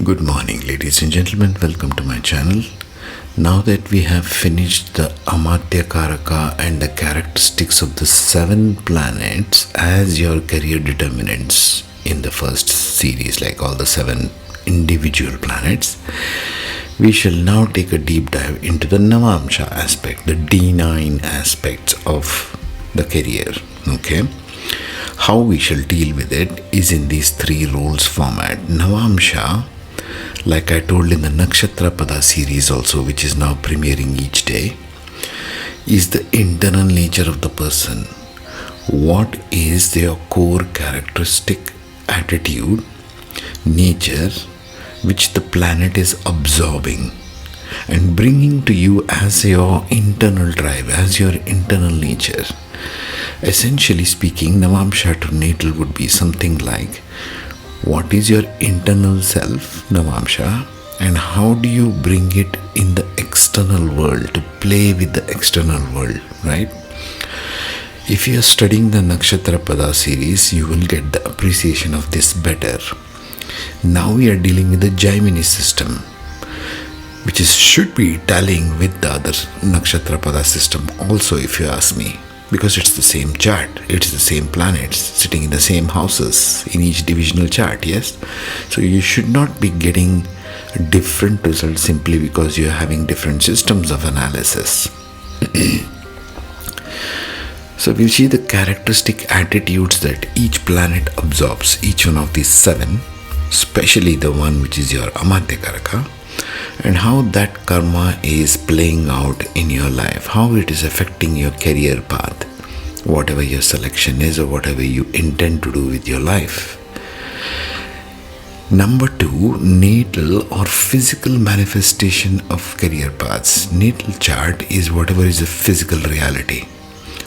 Good morning, ladies and gentlemen. Welcome to my channel. Now that we have finished the Amatyakaraka and the characteristics of the 7 planets as your career determinants in the first series, like all the 7 individual planets, we shall now take a deep dive into the Navamsha aspect, the D9 aspects of the career. Okay. How we shall deal with it is in these 3 rules format. Navamsha, like I told in the Nakshatra Pada series also, which is now premiering each day, is the internal nature of the person. What is their core characteristic, attitude, nature, which the planet is absorbing and bringing to you as your internal drive, as your internal nature. Essentially speaking, Navamsha to Natal would be something like, what is your internal self, Navamsha, and how do you bring it in the external world, to play with the external world, right? If you are studying the Nakshatra Pada series, you will get the appreciation of this better. Now we are dealing with the Jaimini system, which should be tallying with the other Nakshatra Pada system also, if you ask me. Because it's the same chart, it's the same planets sitting in the same houses in each divisional chart, yes? So you should not be getting different results simply because you are having different systems of analysis. So we'll see the characteristic attitudes that each planet absorbs, each one of these 7, especially the one which is your Amatyakaraka, and how that karma is playing out in your life, how it is affecting your career path, whatever your selection is or whatever you intend to do with your life. Number 2, natal or physical manifestation of career paths. Natal chart is whatever is a physical reality,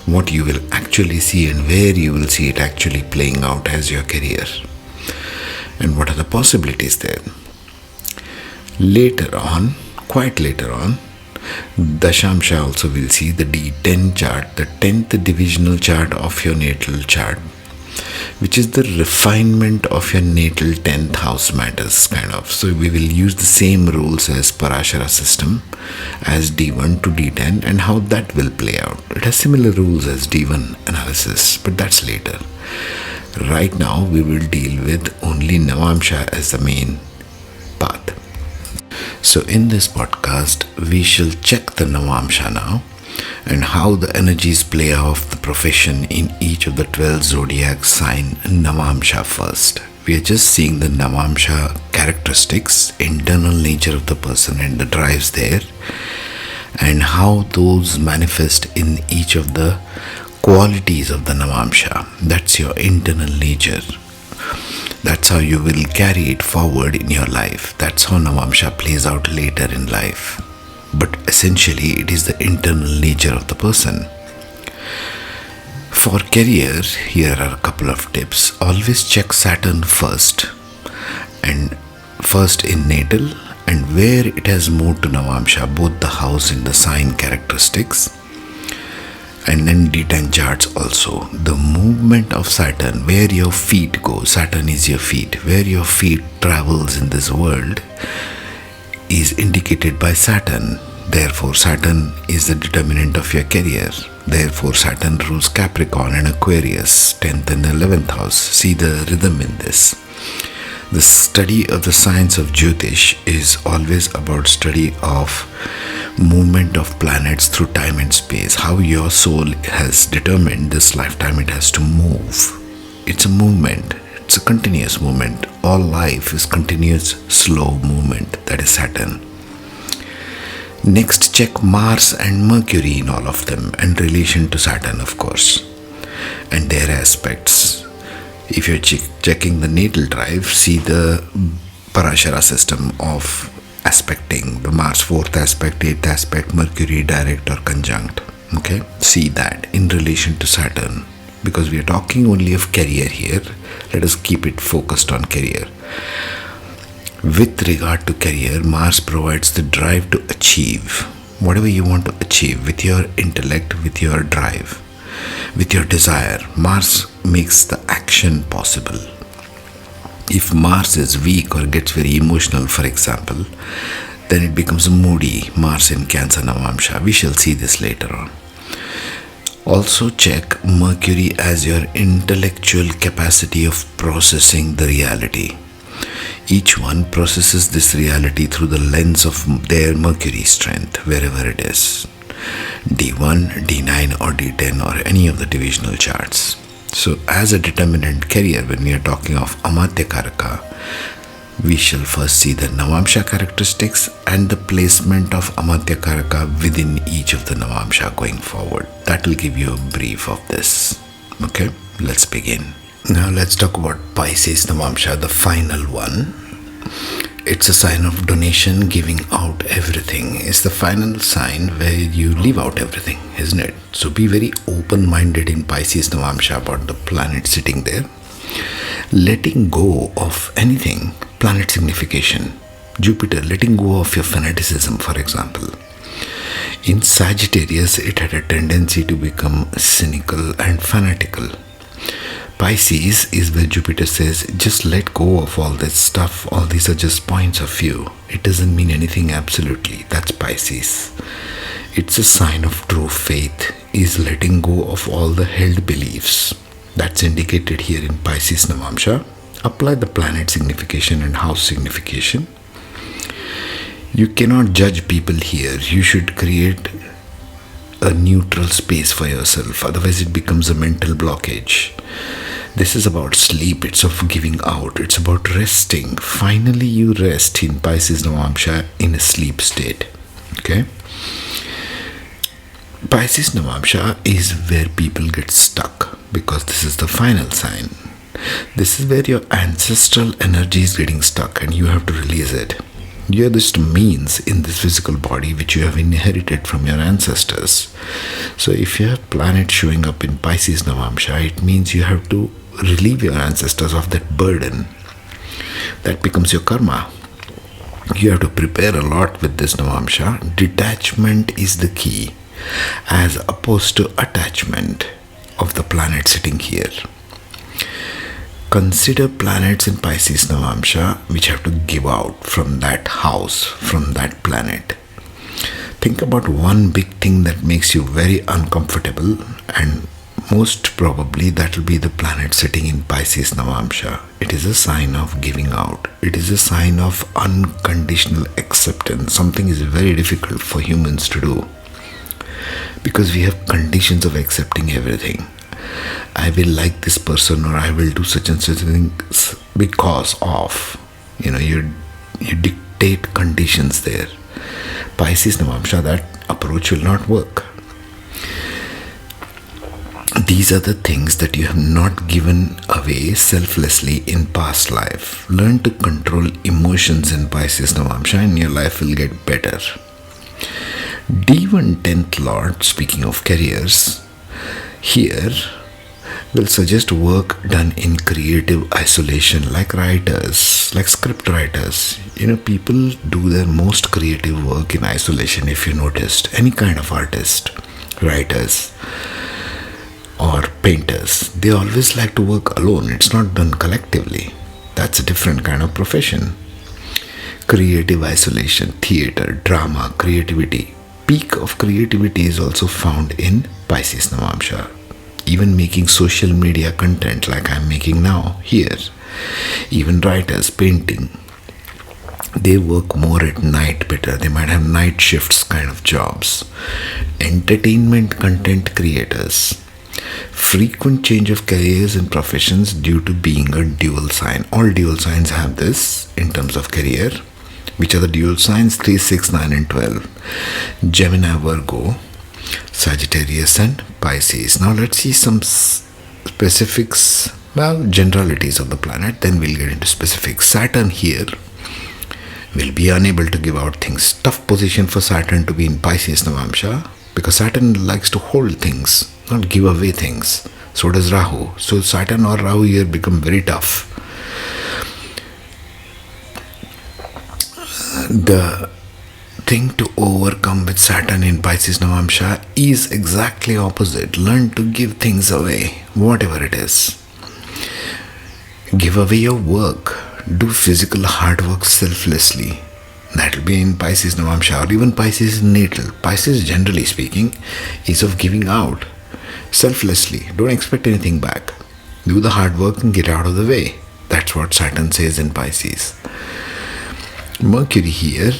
what you will actually see and where you will see it actually playing out as your career, and what are the possibilities there. Later on, quite later on, Dashamsha also will see the D10 chart, the 10th divisional chart of your natal chart, which is the refinement of your natal 10th house matters, kind of. So we will use the same rules as Parashara system, as D1 to D10, and how that will play out. It has similar rules as D1 analysis, but that's later. Right now, we will deal with only Navamsha as the main path. So in this podcast, we shall check the Navamsha now and how the energies play off the profession in each of the 12 zodiac sign Navamsha first. We are just seeing the Navamsha characteristics, internal nature of the person and the drives there, and how those manifest in each of the qualities of the Navamsha. That's your internal nature. That's how you will carry it forward in your life. That's how Navamsha plays out later in life. But essentially, it is the internal nature of the person. For career, here are a couple of tips. Always check Saturn first, and first in natal, and where it has moved to Navamsha, both the house and the sign characteristics. And then D10 charts also. The movement of Saturn, where your feet go, Saturn is your feet, where your feet travels in this world is indicated by Saturn. Therefore, Saturn is the determinant of your career. Therefore, Saturn rules Capricorn and Aquarius, 10th and 11th house. See the rhythm in this. The study of the science of Jyotish is always about study of movement of planets through time and space, how your soul has determined this lifetime it has to move. It's a movement, it's a continuous movement. All life is continuous slow movement. That is Saturn. Next, check Mars and Mercury in all of them, and relation to Saturn, of course, and their aspects. If you're checking the natal drive, see the Parashara system of aspecting the Mars 4th aspect, 8th aspect, Mercury direct or conjunct. Okay, see that in relation to Saturn, because we are talking only of career here. Let us keep it focused on career. With regard to career, Mars provides the drive to achieve whatever you want to achieve with your intellect, with your drive, with your desire. Mars makes the action possible. If Mars is weak or gets very emotional, for example, then it becomes moody. Mars in Cancer Navamsha. We shall see this later on. Also check Mercury as your intellectual capacity of processing the reality. Each one processes this reality through the lens of their Mercury strength, wherever it is. D1, D9 or D10 or any of the divisional charts. So as a determinant carrier, when we are talking of Amatyakaraka, we shall first see the Navamsha characteristics and the placement of Amatyakaraka within each of the Navamsha going forward. That will give you a brief of this. Okay, let's begin. Now let's talk about Pisces Navamsha, the final one. It's a sign of donation, giving out everything. It's the final sign where you leave out everything, isn't it? So be very open-minded in Pisces Navamsha about the planet sitting there. Letting go of anything, planet signification. Jupiter, letting go of your fanaticism, for example. In Sagittarius, it had a tendency to become cynical and fanatical. Pisces is where Jupiter says, just let go of all this stuff. All these are just points of view. It doesn't mean anything absolutely. That's Pisces. It's a sign of true faith, is letting go of all the held beliefs. That's indicated here in Pisces Navamsha. Apply the planet signification and house signification. You cannot judge people here. You should create a neutral space for yourself. Otherwise, it becomes a mental blockage. This is about sleep. It's of giving out. It's about resting. Finally, you rest in Pisces Navamsha in a sleep state. Okay? Pisces Navamsha is where people get stuck because this is the final sign. This is where your ancestral energy is getting stuck and you have to release it. You are just means in this physical body which you have inherited from your ancestors. So if you have planets showing up in Pisces Navamsha, it means you have to relieve your ancestors of that burden. That becomes your karma. You have to prepare a lot with this Navamsha. Detachment is the key, as opposed to attachment of the planet sitting here. Consider planets in Pisces Navamsha which have to give out from that house, from that planet. Think about one big thing that makes you very uncomfortable, and most probably that will be the planet sitting in Pisces Navamsha. It is a sign of giving out. It is a sign of unconditional acceptance. Something is very difficult for humans to do because we have conditions of accepting everything. I will like this person, or I will do such and such things because of, you dictate conditions there. Pisces Navamsha, that approach will not work. These are the things that you have not given away selflessly in past life. Learn to control emotions in Pisces Navamsha and your life will get better. D1 10th Lord, speaking of careers, here will suggest work done in creative isolation, like writers, like script writers. People do their most creative work in isolation, if you noticed. Any kind of artist, writers, or painters, they always like to work alone. It's not done collectively. That's a different kind of profession. Creative isolation, theater, drama, creativity. Peak of creativity is also found in Pisces Navamsha. Even making social media content like I'm making now here. Even writers, painting. They work more at night better. They might have night shifts kind of jobs. Entertainment content creators. Frequent change of careers and professions due to being a dual sign. All dual signs have this in terms of career. Which are the dual signs? 3, 6, 9 and 12. Gemini, Virgo, Sagittarius and Pisces. Now let's see some specifics, generalities of the planet. Then we'll get into specifics. Saturn here will be unable to give out things. Tough position for Saturn to be in Pisces Navamsha because Saturn likes to hold things, not give away things. So does Rahu. So Saturn or Rahu here become very tough. The thing to overcome with Saturn in Pisces Navamsha is exactly opposite. Learn to give things away, whatever it is. Give away your work. Do physical hard work selflessly. That will be in Pisces Navamsha or even Pisces Natal. Pisces, generally speaking, is of giving out selflessly. Don't expect anything back. Do the hard work and get out of the way. That's what Saturn says in Pisces. Mercury here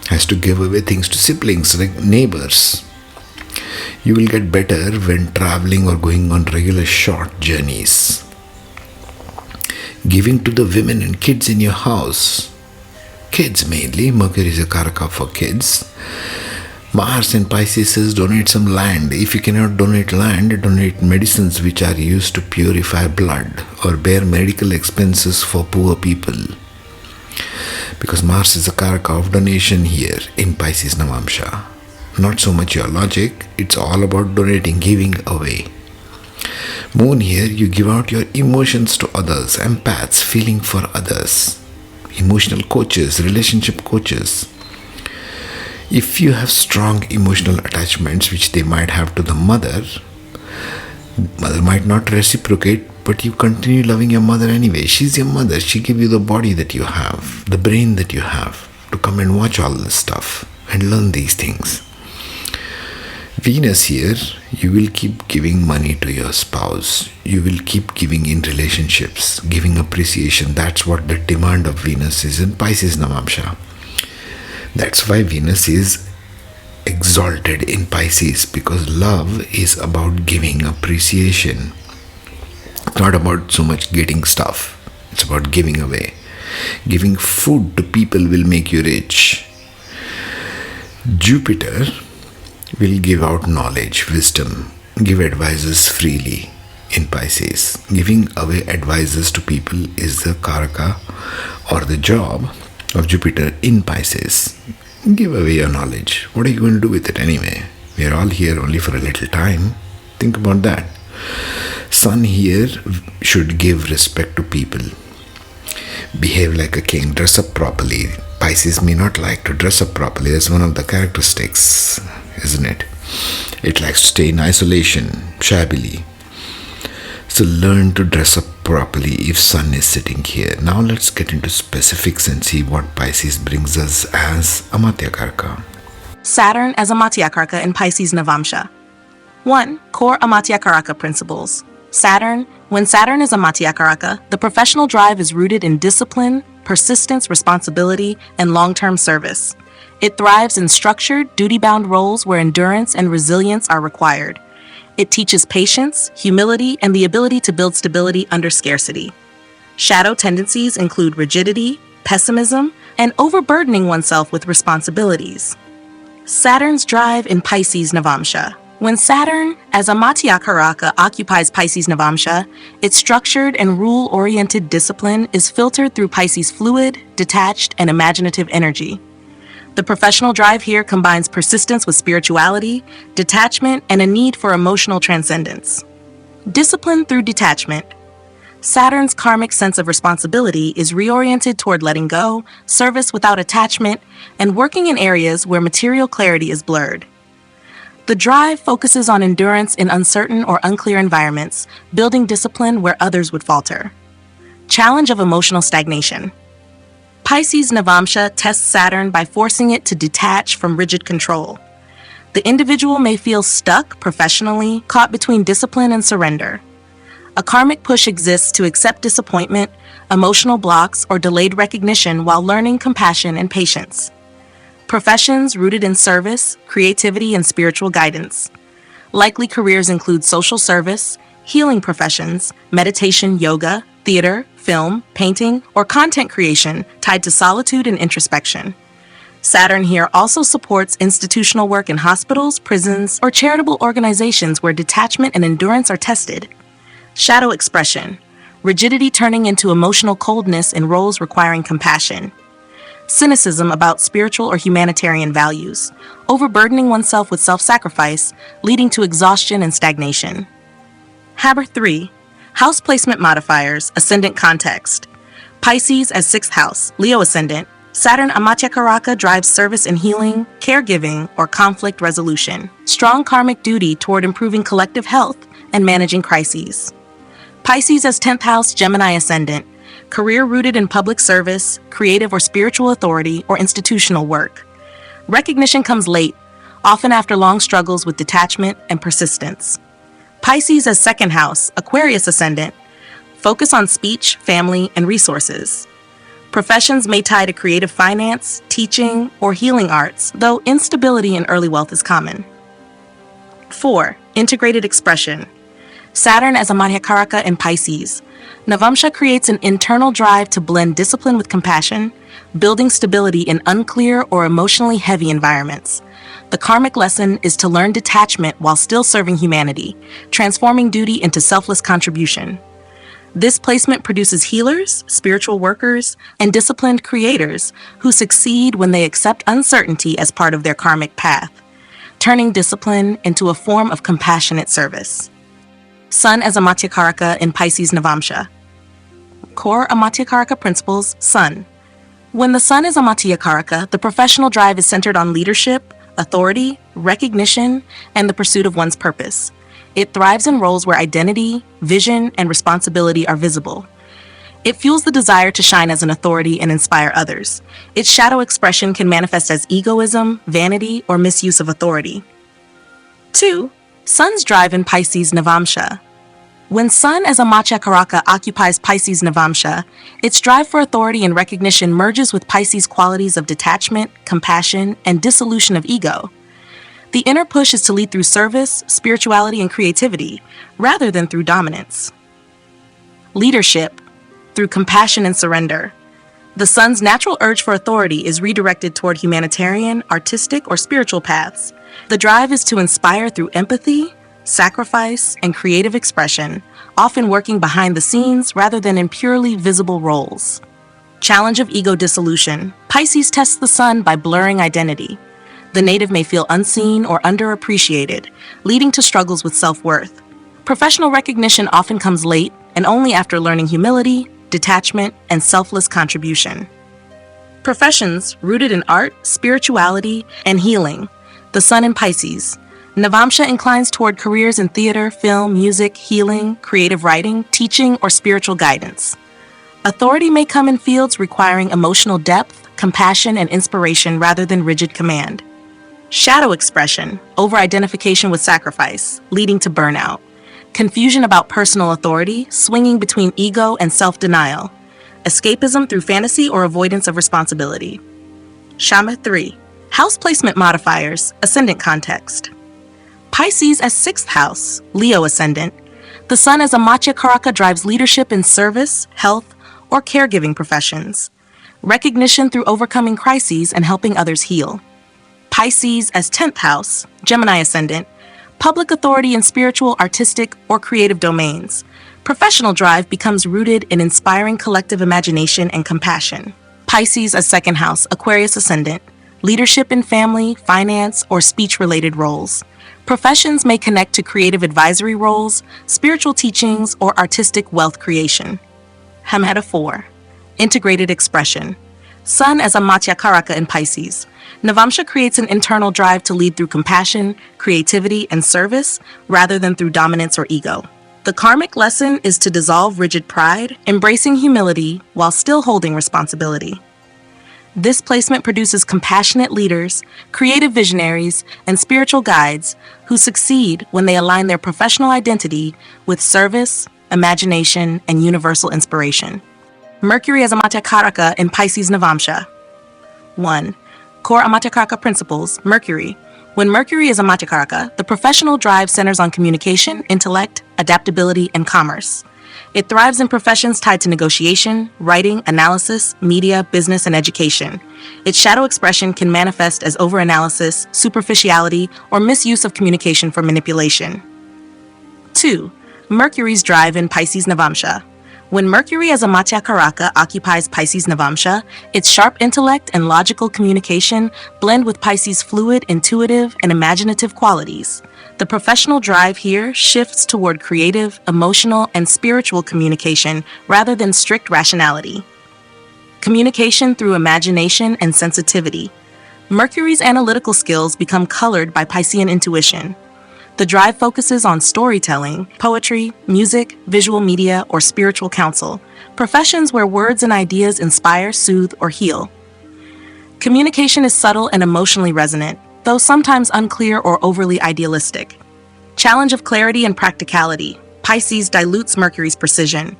has to give away things to siblings, like neighbors. You will get better when traveling or going on regular short journeys. Giving to the women and kids in your house. Kids mainly. Mercury is a karaka for kids. Mars in Pisces says donate some land. If you cannot donate land, donate medicines which are used to purify blood or bear medical expenses for poor people. Because Mars is a karaka of donation here in Pisces Navamsha. Not so much your logic, it's all about donating, giving away. Moon here, you give out your emotions to others, empaths, feeling for others, emotional coaches, relationship coaches. If you have strong emotional attachments which they might have to the mother might not reciprocate, but you continue loving your mother anyway. She's your mother. She gave you the body that you have, the brain that you have, to come and watch all this stuff and learn these things. Venus here, you will keep giving money to your spouse. You will keep giving in relationships, giving appreciation. That's what the demand of Venus is in Pisces Navamsha. That's why Venus is exalted in Pisces, because love is about giving appreciation. It's not about so much getting stuff. It's about giving away. Giving food to people will make you rich. Jupiter will give out knowledge, wisdom, give advices freely in Pisces. Giving away advices to people is the karaka or the job of Jupiter in Pisces. Give away your knowledge. What are you going to do with it anyway? We are all here only for a little time. Think about that. Sun here should give respect to people. Behave like a king. Dress up properly. Pisces may not like to dress up properly. That's one of the characteristics, isn't it? It likes to stay in isolation, shabbily. So learn to dress up properly if Sun is sitting here. Now let's get into specifics and see what Pisces brings us as Amatyakaraka. Saturn as Amatyakaraka in Pisces Navamsha. 1. Core Amatyakaraka principles. When Saturn is Amatyakaraka, the professional drive is rooted in discipline, persistence, responsibility, and long-term service. It thrives in structured, duty-bound roles where endurance and resilience are required. It teaches patience, humility, and the ability to build stability under scarcity. Shadow tendencies include rigidity, pessimism, and overburdening oneself with responsibilities. Saturn's drive in Pisces Navamsha. When Saturn, as Amatyakaraka, occupies Pisces Navamsha, its structured and rule-oriented discipline is filtered through Pisces' fluid, detached, and imaginative energy. The professional drive here combines persistence with spirituality, detachment, and a need for emotional transcendence. Discipline through detachment. Saturn's karmic sense of responsibility is reoriented toward letting go, service without attachment, and working in areas where material clarity is blurred. The drive focuses on endurance in uncertain or unclear environments, building discipline where others would falter. Challenge of emotional stagnation. Pisces Navamsha tests Saturn by forcing it to detach from rigid control. The individual may feel stuck professionally, caught between discipline and surrender. A karmic push exists to accept disappointment, emotional blocks, or delayed recognition while learning compassion and patience. Professions rooted in service, creativity, and spiritual guidance. Likely careers include social service, healing professions, meditation, yoga, theater, film, painting, or content creation tied to solitude and introspection. Saturn here also supports institutional work in hospitals, prisons, or charitable organizations where detachment and endurance are tested. Shadow expression. Rigidity turning into emotional coldness in roles requiring compassion. Cynicism about spiritual or humanitarian values, overburdening oneself with self-sacrifice, leading to exhaustion and stagnation. Haber 3. House placement modifiers, ascendant context. Pisces as 6th house, Leo ascendant. Saturn Amatyakaraka drives service in healing, caregiving, or conflict resolution. Strong karmic duty toward improving collective health and managing crises. Pisces as 10th house, Gemini ascendant. Career rooted in public service, creative or spiritual authority, or institutional work. Recognition comes late, often after long struggles with detachment and persistence. Pisces as 2nd house, Aquarius ascendant. Focus on speech, family, and resources. Professions may tie to creative finance, teaching, or healing arts, though instability in early wealth is common. 4. Integrated expression. Saturn as Amatyakaraka in Pisces. Navamsha creates an internal drive to blend discipline with compassion, building stability in unclear or emotionally heavy environments. The karmic lesson is to learn detachment while still serving humanity, transforming duty into selfless contribution. This placement produces healers, spiritual workers, and disciplined creators who succeed when they accept uncertainty as part of their karmic path, turning discipline into a form of compassionate service. Sun as Amatyakaraka in Pisces Navamsha. Core Amatyakaraka principles, Sun. When the Sun is Amatyakaraka, the professional drive is centered on leadership, authority, recognition, and the pursuit of one's purpose. It thrives in roles where identity, vision, and responsibility are visible. It fuels the desire to shine as an authority and inspire others. Its shadow expression can manifest as egoism, vanity, or misuse of authority. 2. Sun's drive in Pisces Navamsha. When Sun as Amatyakaraka occupies Pisces Navamsha, its drive for authority and recognition merges with Pisces' qualities of detachment, compassion, and dissolution of ego. The inner push is to lead through service, spirituality, and creativity, rather than through dominance. Leadership, through compassion and surrender. The Sun's natural urge for authority is redirected toward humanitarian, artistic, or spiritual paths. The drive is to inspire through empathy, sacrifice, and creative expression, often working behind the scenes rather than in purely visible roles. Challenge of ego dissolution. Pisces tests the Sun by blurring identity. The native may feel unseen or underappreciated, leading to struggles with self-worth. Professional recognition often comes late and only after learning humility, detachment, and selfless contribution. Professions rooted in art, spirituality, and healing. The Sun in Pisces. Navamsha inclines toward careers in theater, film, music, healing, creative writing, teaching, or spiritual guidance. Authority may come in fields requiring emotional depth, compassion, and inspiration rather than rigid command. Shadow expression, over-identification with sacrifice, leading to burnout. Confusion about personal authority, swinging between ego and self-denial. Escapism through fantasy or avoidance of responsibility. Shama 3. House placement modifiers, ascendant context. Pisces as 6th house, Leo ascendant. The Sun as Amatyakaraka drives leadership in service, health, or caregiving professions. Recognition through overcoming crises and helping others heal. Pisces as 10th house, Gemini ascendant. Public authority in spiritual, artistic, or creative domains. Professional drive becomes rooted in inspiring collective imagination and compassion. Pisces as 2nd house, Aquarius ascendant. Leadership in family, finance, or speech-related roles. Professions may connect to creative advisory roles, spiritual teachings, or artistic wealth creation. Hamheta 4. Integrated expression. Sun as Amatyakaraka in Pisces. Navamsha creates an internal drive to lead through compassion, creativity, and service, rather than through dominance or ego. The karmic lesson is to dissolve rigid pride, embracing humility while still holding responsibility. This placement produces compassionate leaders, creative visionaries, and spiritual guides who succeed when they align their professional identity with service, imagination, and universal inspiration. Mercury as Amatyakaraka in Pisces Navamsha. 1. Core Amatyakaraka principles, Mercury. When Mercury is Amatyakaraka, the professional drive centers on communication, intellect, adaptability, and commerce. It thrives in professions tied to negotiation, writing, analysis, media, business, and education. Its shadow expression can manifest as overanalysis, superficiality, or misuse of communication for manipulation. 2. Mercury's drive in Pisces Navamsha. When Mercury as Amatyakaraka occupies Pisces Navamsha, its sharp intellect and logical communication blend with Pisces' fluid, intuitive, and imaginative qualities. The professional drive here shifts toward creative, emotional, and spiritual communication rather than strict rationality. Communication through imagination and sensitivity. Mercury's analytical skills become colored by Piscean intuition. The drive focuses on storytelling, poetry, music, visual media, or spiritual counsel, professions where words and ideas inspire, soothe, or heal. Communication is subtle and emotionally resonant, though sometimes unclear or overly idealistic. Challenge of clarity and practicality. Pisces dilutes Mercury's precision.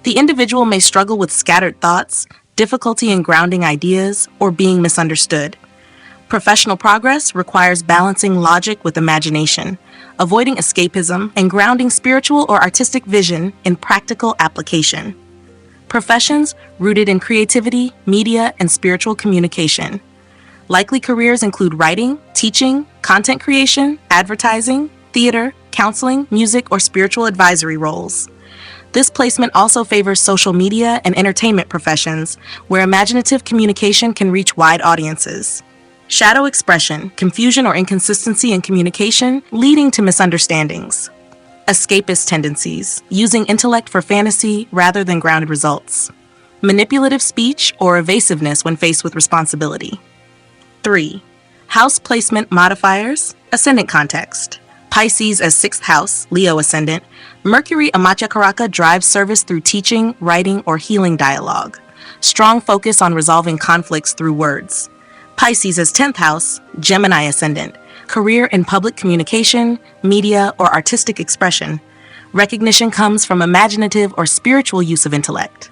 The individual may struggle with scattered thoughts, difficulty in grounding ideas, or being misunderstood. Professional progress requires balancing logic with imagination, avoiding escapism, and grounding spiritual or artistic vision in practical application. Professions rooted in creativity, media, and spiritual communication. Likely careers include writing, teaching, content creation, advertising, theater, counseling, music, or spiritual advisory roles. This placement also favors social media and entertainment professions, where imaginative communication can reach wide audiences. Shadow expression, confusion or inconsistency in communication, leading to misunderstandings. Escapist tendencies, using intellect for fantasy rather than grounded results. Manipulative speech or evasiveness when faced with responsibility. 3. House placement modifiers, ascendant context. Pisces as 6th house, Leo ascendant. Mercury Amatyakaraka drives service through teaching, writing, or healing dialogue. Strong focus on resolving conflicts through words. Pisces as 10th house, Gemini ascendant. Career in public communication, media, or artistic expression. Recognition comes from imaginative or spiritual use of intellect.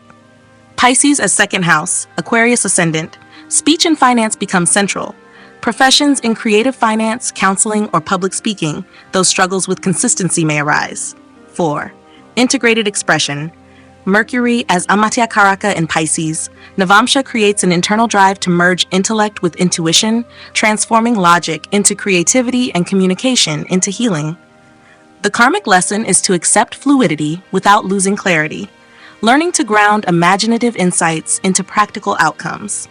Pisces as 2nd house, Aquarius ascendant. Speech and finance become central. Professions in creative finance, counseling, or public speaking, though struggles with consistency may arise. 4. Integrated expression. Mercury as Amatyakaraka in Pisces, Navamsha creates an internal drive to merge intellect with intuition, transforming logic into creativity and communication into healing. The karmic lesson is to accept fluidity without losing clarity, learning to ground imaginative insights into practical outcomes.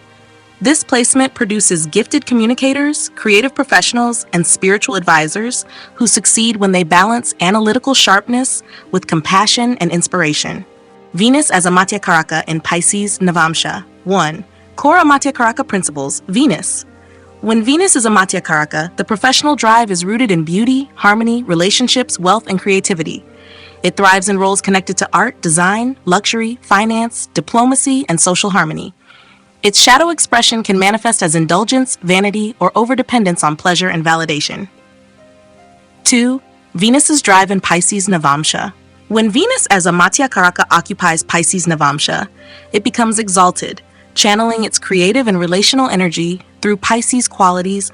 This placement produces gifted communicators, creative professionals, and spiritual advisors who succeed when they balance analytical sharpness with compassion and inspiration. Venus as Amatyakaraka in Pisces Navamsha. 1. Core Amatyakaraka principles. Venus. When Venus is Amatyakaraka, the professional drive is rooted in beauty, harmony, relationships, wealth, and creativity. It thrives in roles connected to art, design, luxury, finance, diplomacy, and social harmony. Its shadow expression can manifest as indulgence, vanity, or overdependence on pleasure and validation. 2. Venus's drive in Pisces Navamsha. When Venus as Amatyakaraka occupies Pisces Navamsha, it becomes exalted, channeling its creative and relational energy through Pisces qualities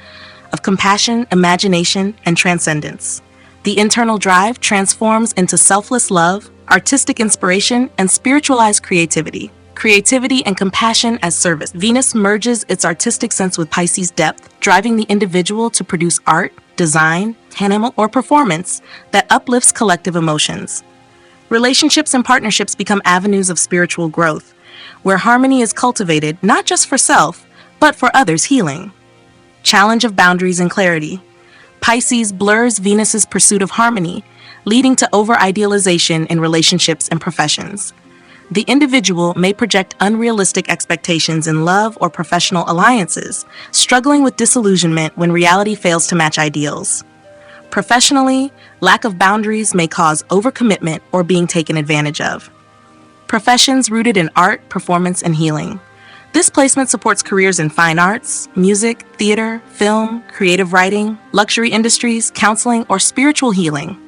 of compassion, imagination, and transcendence. The internal drive transforms into selfless love, artistic inspiration, and spiritualized creativity. Creativity and compassion as service. Venus merges its artistic sense with Pisces depth, driving the individual to produce art, design, animal, or performance that uplifts collective emotions. Relationships and partnerships become avenues of spiritual growth, where harmony is cultivated not just for self, but for others' healing. Challenge of boundaries and clarity. Pisces blurs Venus's pursuit of harmony, leading to over-idealization in relationships and professions. The individual may project unrealistic expectations in love or professional alliances, struggling with disillusionment when reality fails to match ideals. Professionally, lack of boundaries may cause overcommitment or being taken advantage of. Professions rooted in art, performance, and healing. This placement supports careers in fine arts, music, theater, film, creative writing, luxury industries, counseling, or spiritual healing.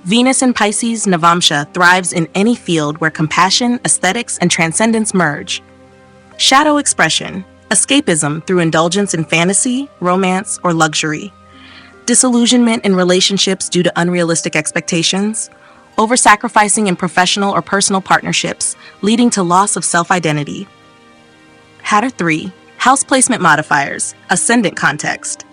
Venus in Pisces Navamsha thrives in any field where compassion, aesthetics, and transcendence merge. Shadow expression, escapism through indulgence in fantasy, romance, or luxury. Disillusionment in relationships due to unrealistic expectations. Over-sacrificing in professional or personal partnerships, leading to loss of self-identity. Hatter 3. House placement modifiers, ascendant context.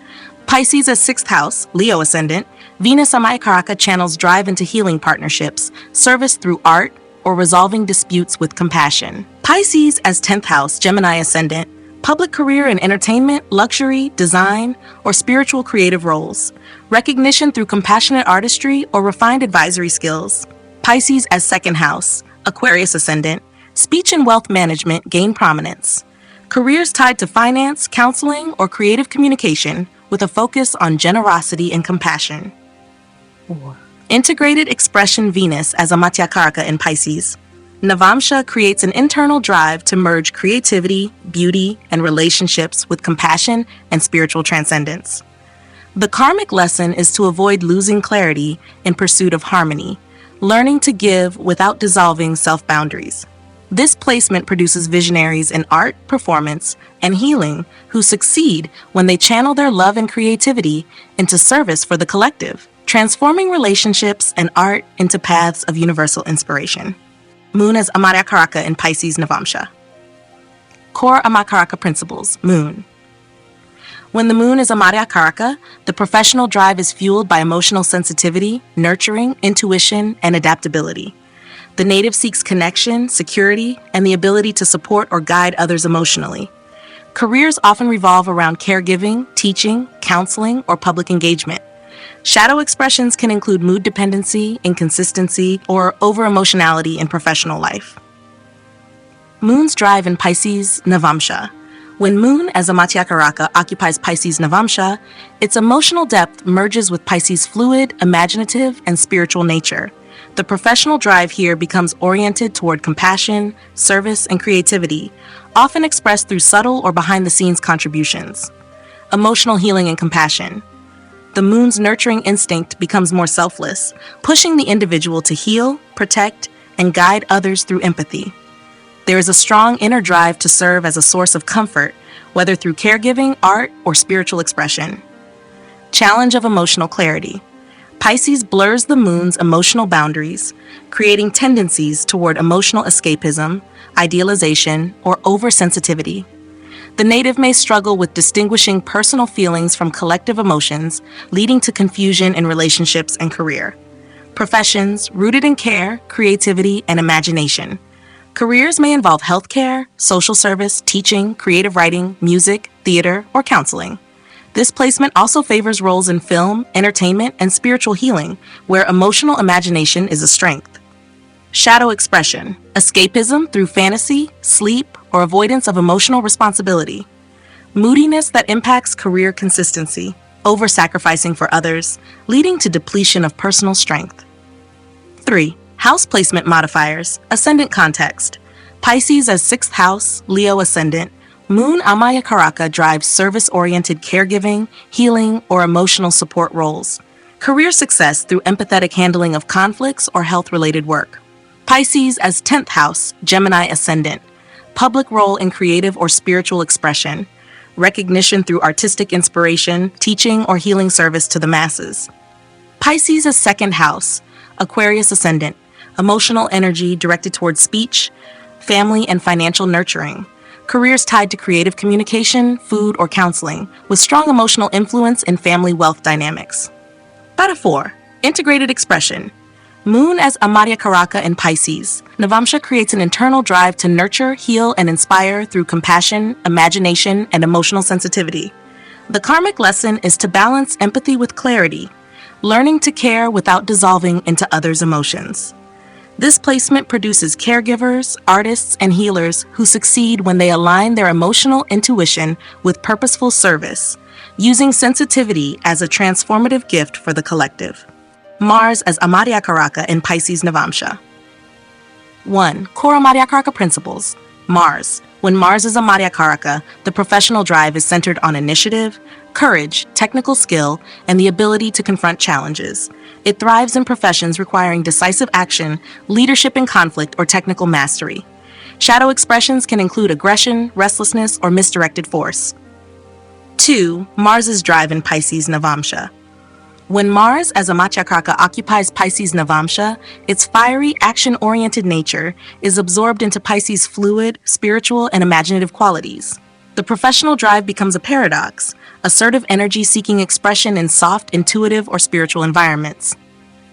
Pisces as 6th house, Leo ascendant, Venus Amatyakaraka channels drive into healing partnerships, service through art, or resolving disputes with compassion. Pisces as 10th house, Gemini ascendant, public career in entertainment, luxury, design, or spiritual creative roles. Recognition through compassionate artistry or refined advisory skills. Pisces as 2nd house, Aquarius ascendant, speech and wealth management gain prominence. Careers tied to finance, counseling, or creative communication with a focus on generosity and compassion. Integrated expression Venus as Amatyakaraka in Pisces. Navamsha creates an internal drive to merge creativity, beauty, and relationships with compassion and spiritual transcendence. The karmic lesson is to avoid losing clarity in pursuit of harmony, learning to give without dissolving self-boundaries. This placement produces visionaries in art, performance, and healing who succeed when they channel their love and creativity into service for the collective, transforming relationships and art into paths of universal inspiration. Moon as Amatyakaraka in Pisces Navamsha. Core Amatyakaraka principles. Moon. When the moon is Amatyakaraka, the professional drive is fueled by emotional sensitivity, nurturing, intuition, and adaptability. The native seeks connection, security, and the ability to support or guide others emotionally. Careers often revolve around caregiving, teaching, counseling, or public engagement. Shadow expressions can include mood dependency, inconsistency, or over-emotionality in professional life. Moon's drive in Pisces Navamsha. When Moon as Amatyakaraka occupies Pisces Navamsha, its emotional depth merges with Pisces' fluid, imaginative, and spiritual nature. The professional drive here becomes oriented toward compassion, service, and creativity, often expressed through subtle or behind-the-scenes contributions. Emotional healing and compassion. The moon's nurturing instinct becomes more selfless, pushing the individual to heal, protect, and guide others through empathy. There is a strong inner drive to serve as a source of comfort, whether through caregiving, art, or spiritual expression. Challenge of emotional clarity. Pisces blurs the moon's emotional boundaries, creating tendencies toward emotional escapism, idealization, or oversensitivity. The native may struggle with distinguishing personal feelings from collective emotions, leading to confusion in relationships and career. Professions rooted in care, creativity, and imagination. Careers may involve healthcare, social service, teaching, creative writing, music, theater, or counseling. This placement also favors roles in film, entertainment, and spiritual healing, where emotional imagination is a strength. Shadow expression, escapism through fantasy, sleep, or avoidance of emotional responsibility. Moodiness that impacts career consistency, over-sacrificing for others, leading to depletion of personal strength. 3. House placement modifiers, ascendant context. Pisces as 6th house, Leo ascendant. Moon Amatyakaraka drives service-oriented caregiving, healing, or emotional support roles. Career success through empathetic handling of conflicts or health-related work. Pisces as 10th house, Gemini ascendant. Public role in creative or spiritual expression. Recognition through artistic inspiration, teaching, or healing service to the masses. Pisces as 2nd house, Aquarius ascendant. Emotional energy directed towards speech, family, and financial nurturing. Careers tied to creative communication, food, or counseling, with strong emotional influence in family wealth dynamics. 4. Integrated expression. Moon as Amatyakaraka in Pisces. Navamsha creates an internal drive to nurture, heal, and inspire through compassion, imagination, and emotional sensitivity. The karmic lesson is to balance empathy with clarity, learning to care without dissolving into others' emotions. This placement produces caregivers, artists, and healers who succeed when they align their emotional intuition with purposeful service, using sensitivity as a transformative gift for the collective. Mars as Amatyakaraka in Pisces Navamsha. 1. Core Amatyakaraka principles. Mars. When Mars is Amatyakaraka, the professional drive is centered on initiative, courage, technical skill, and the ability to confront challenges. It thrives in professions requiring decisive action, leadership in conflict, or technical mastery. Shadow expressions can include aggression, restlessness, or misdirected force. 2. Mars's drive in Pisces Navamsha. When Mars as Amatyakaraka occupies Pisces Navamsha, its fiery, action-oriented nature is absorbed into Pisces' fluid, spiritual, and imaginative qualities. The professional drive becomes a paradox, assertive energy seeking expression in soft, intuitive, or spiritual environments.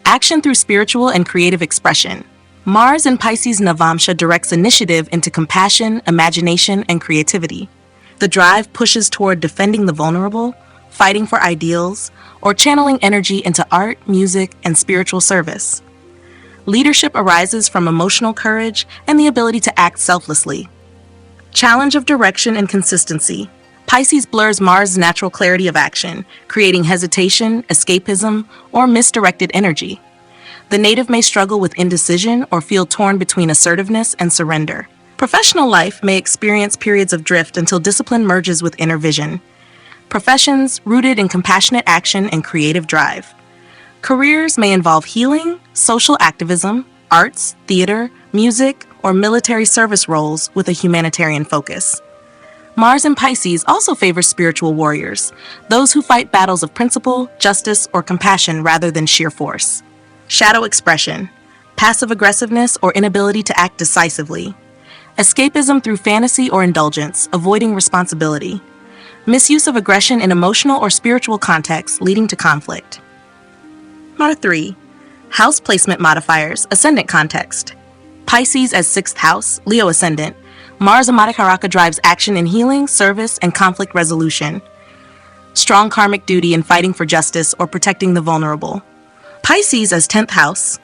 Action through spiritual and creative expression. Mars in Pisces Navamsha directs initiative into compassion, imagination, and creativity. The drive pushes toward defending the vulnerable, fighting for ideals, or channeling energy into art, music, and spiritual service. Leadership arises from emotional courage and the ability to act selflessly. Challenge of direction and consistency. Pisces blurs Mars' natural clarity of action, creating hesitation, escapism, or misdirected energy. The native may struggle with indecision or feel torn between assertiveness and surrender. Professional life may experience periods of drift until discipline merges with inner vision. Professions rooted in compassionate action and creative drive. Careers may involve healing, social activism, arts, theater, music, or military service roles with a humanitarian focus. Mars in Pisces also favors spiritual warriors, those who fight battles of principle, justice, or compassion rather than sheer force. Shadow expression, passive aggressiveness or inability to act decisively. Escapism through fantasy or indulgence, avoiding responsibility. Misuse of aggression in emotional or spiritual contexts, leading to conflict. Number 3. House placement modifiers, ascendant context. Pisces as 6th house, Leo ascendant. Mars Amatyakaraka drives action in healing, service, and conflict resolution. Strong karmic duty in fighting for justice or protecting the vulnerable. Pisces as 10th house.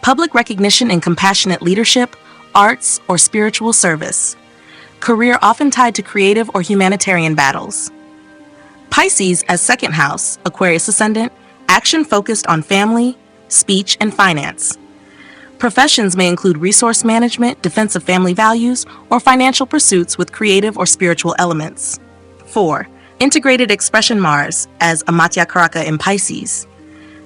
Public recognition and compassionate leadership, arts, or spiritual service. Career often tied to creative or humanitarian battles. Pisces as 2nd house, Aquarius ascendant. Action focused on family, speech, and finance. Professions may include resource management, defense of family values, or financial pursuits with creative or spiritual elements. 4. Integrated expression Mars as Amatyakaraka in Pisces.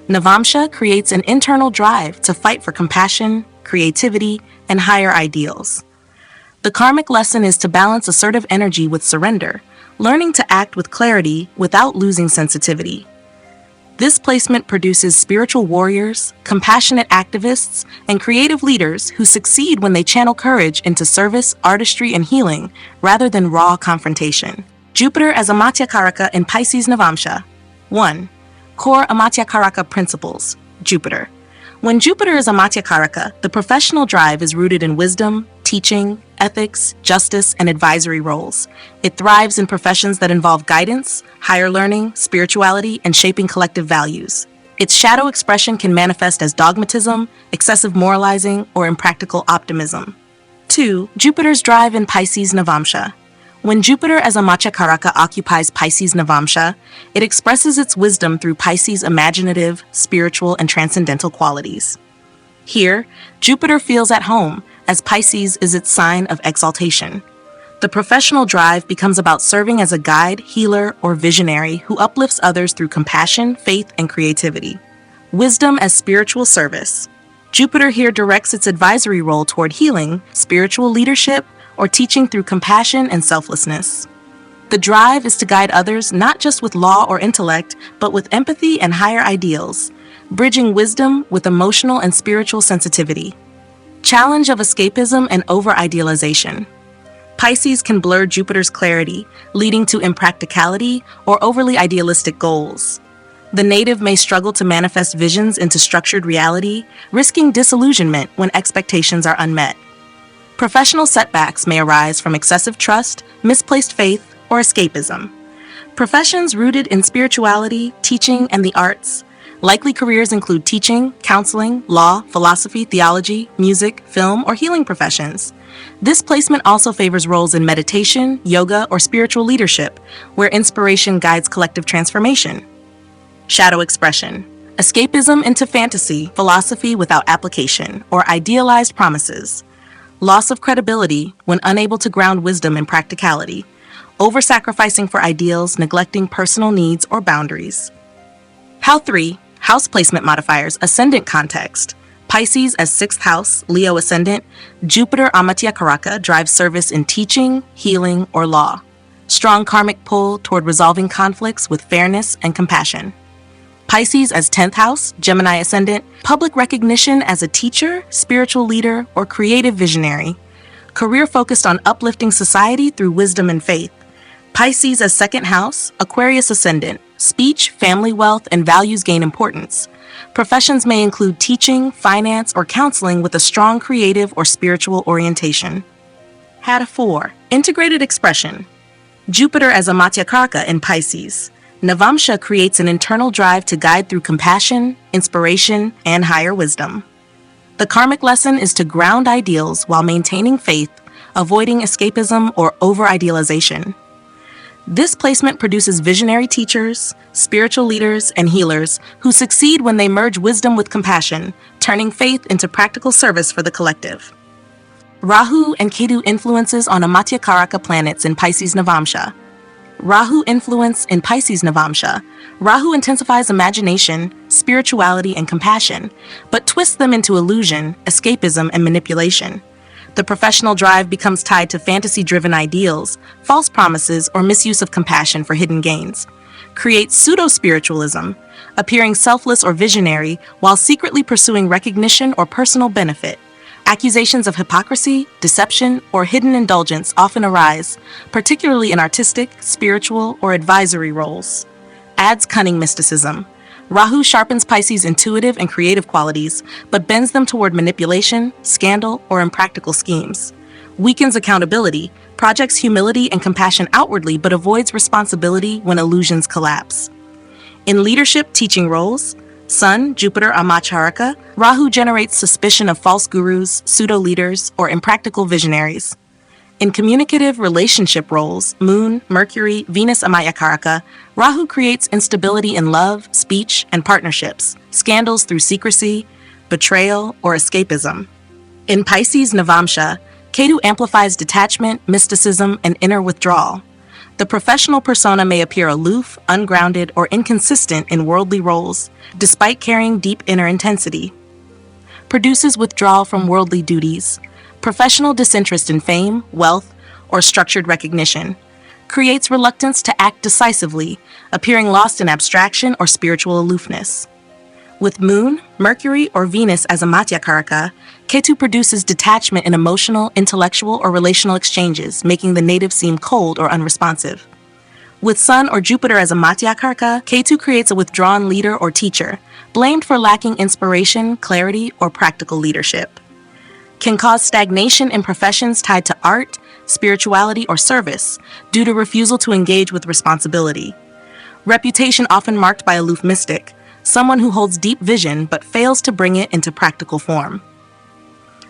Navamsha creates an internal drive to fight for compassion, creativity, and higher ideals. The karmic lesson is to balance assertive energy with surrender, learning to act with clarity without losing sensitivity. This placement produces spiritual warriors, compassionate activists, and creative leaders who succeed when they channel courage into service, artistry, and healing rather than raw confrontation. Jupiter as Amatyakaraka in Pisces Navamsha. 1. Core Amatyakaraka principles. Jupiter. When Jupiter is Amatyakaraka, the professional drive is rooted in wisdom, teaching, ethics, justice, and advisory roles. It thrives in professions that involve guidance, higher learning, spirituality, and shaping collective values. Its shadow expression can manifest as dogmatism, excessive moralizing, or impractical optimism. 2. Jupiter's drive in Pisces Navamsha. When Jupiter as Amatyakaraka occupies Pisces Navamsha, it expresses its wisdom through Pisces' imaginative, spiritual, and transcendental qualities. Here, Jupiter feels at home, as Pisces is its sign of exaltation. The professional drive becomes about serving as a guide, healer, or visionary who uplifts others through compassion, faith, and creativity. Wisdom as spiritual service. Jupiter here directs its advisory role toward healing, spiritual leadership, or teaching through compassion and selflessness. The drive is to guide others not just with law or intellect, but with empathy and higher ideals, bridging wisdom with emotional and spiritual sensitivity. Challenge of escapism and over-idealization. Pisces can blur Jupiter's clarity, leading to impracticality or overly idealistic goals. The native may struggle to manifest visions into structured reality, risking disillusionment when expectations are unmet. Professional setbacks may arise from excessive trust, misplaced faith, or escapism. Professions rooted in spirituality, teaching, and the arts. Likely careers include teaching, counseling, law, philosophy, theology, music, film, or healing professions. This placement also favors roles in meditation, yoga, or spiritual leadership, where inspiration guides collective transformation. Shadow expression. Escapism into fantasy, philosophy without application, or idealized promises. Loss of credibility when unable to ground wisdom in practicality. Over-sacrificing for ideals, neglecting personal needs or boundaries. How 3. House placement modifiers, ascendant context. Pisces as 6th house, Leo ascendant. Jupiter Amatyakaraka drives service in teaching, healing, or law. Strong karmic pull toward resolving conflicts with fairness and compassion. Pisces as 10th house, Gemini ascendant. Public recognition as a teacher, spiritual leader, or creative visionary. Career focused on uplifting society through wisdom and faith. Pisces as 2nd house, Aquarius ascendant. Speech, family wealth, and values gain importance. Professions may include teaching, finance, or counseling with a strong creative or spiritual orientation. Had 4. Integrated expression. Jupiter as Amatyakaraka in Pisces. Navamsha creates an internal drive to guide through compassion, inspiration, and higher wisdom. The karmic lesson is to ground ideals while maintaining faith, avoiding escapism or over-idealization. This placement produces visionary teachers, spiritual leaders, and healers who succeed when they merge wisdom with compassion, turning faith into practical service for the collective. Rahu and Ketu influences on Amatyakaraka planets in Pisces Navamsha. Rahu influence in Pisces Navamsha. Rahu intensifies imagination, spirituality, and compassion, but twists them into illusion, escapism, and manipulation. The professional drive becomes tied to fantasy-driven ideals, false promises, or misuse of compassion for hidden gains. Creates pseudo-spiritualism, appearing selfless or visionary while secretly pursuing recognition or personal benefit. Accusations of hypocrisy, deception, or hidden indulgence often arise, particularly in artistic, spiritual, or advisory roles. Adds cunning mysticism. Rahu sharpens Pisces' intuitive and creative qualities, but bends them toward manipulation, scandal, or impractical schemes. Weakens accountability, projects humility and compassion outwardly, but avoids responsibility when illusions collapse. In leadership teaching roles, Sun, Jupiter, Amatyakaraka, Rahu generates suspicion of false gurus, pseudo-leaders, or impractical visionaries. In communicative relationship roles, Moon, Mercury, Venus, Amatyakaraka, Rahu creates instability in love, speech, and partnerships, scandals through secrecy, betrayal, or escapism. In Pisces Navamsha, Ketu amplifies detachment, mysticism, and inner withdrawal. The professional persona may appear aloof, ungrounded, or inconsistent in worldly roles, despite carrying deep inner intensity. Produces withdrawal from worldly duties, professional disinterest in fame, wealth, or structured recognition. Creates reluctance to act decisively, appearing lost in abstraction or spiritual aloofness. With Moon, Mercury, or Venus as Amatyakaraka, Ketu produces detachment in emotional, intellectual, or relational exchanges, making the native seem cold or unresponsive. With Sun or Jupiter as Amatyakaraka, Ketu creates a withdrawn leader or teacher, blamed for lacking inspiration, clarity, or practical leadership. Can cause stagnation in professions tied to art, spirituality, or service due to refusal to engage with responsibility. Reputation often marked by aloof mystic, someone who holds deep vision but fails to bring it into practical form.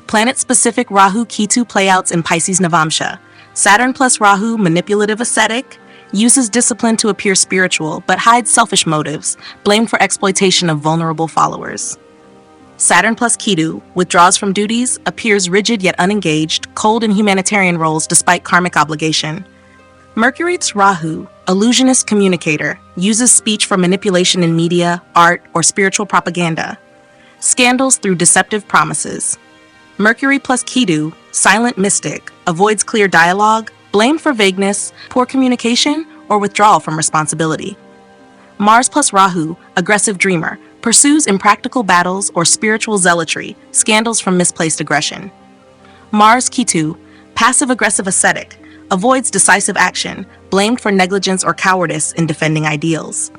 Planet-specific Rahu-Ketu playouts in Pisces Navamsha. Saturn plus Rahu, manipulative ascetic, uses discipline to appear spiritual but hides selfish motives, blamed for exploitation of vulnerable followers. Saturn plus Ketu withdraws from duties, appears rigid yet unengaged, cold in humanitarian roles despite karmic obligation. Mercury's Rahu, illusionist communicator, uses speech for manipulation in media, art, or spiritual propaganda. Scandals through deceptive promises. Mercury plus Ketu, silent mystic, avoids clear dialogue, blamed for vagueness, poor communication, or withdrawal from responsibility. Mars plus Rahu, aggressive dreamer, pursues impractical battles or spiritual zealotry, scandals from misplaced aggression. Mars Ketu, passive-aggressive ascetic, avoids decisive action, blamed for negligence or cowardice in defending ideals.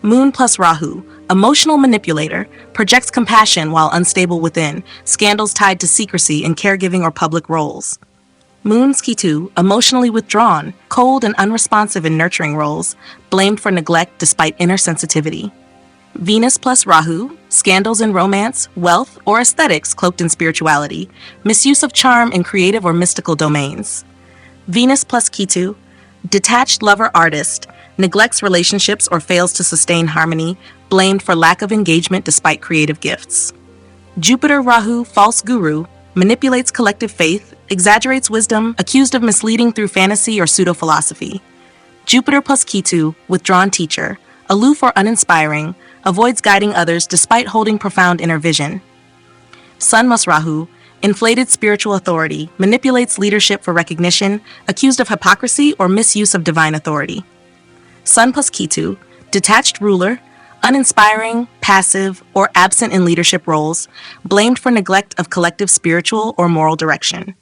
Moon plus Rahu, emotional manipulator, projects compassion while unstable within, scandals tied to secrecy in caregiving or public roles. Moon's Ketu, emotionally withdrawn, cold and unresponsive in nurturing roles, blamed for neglect despite inner sensitivity. Venus plus Rahu, scandals in romance, wealth, or aesthetics cloaked in spirituality, misuse of charm in creative or mystical domains. Venus plus Ketu, detached lover artist, neglects relationships or fails to sustain harmony, blamed for lack of engagement despite creative gifts. Jupiter Rahu, false guru, manipulates collective faith, exaggerates wisdom, accused of misleading through fantasy or pseudo-philosophy. Jupiter plus Ketu, withdrawn teacher, aloof or uninspiring, avoids guiding others despite holding profound inner vision. Sun plus Rahu, inflated spiritual authority, manipulates leadership for recognition, accused of hypocrisy or misuse of divine authority. Sun plus Ketu, detached ruler, uninspiring, passive, or absent in leadership roles, blamed for neglect of collective spiritual or moral direction.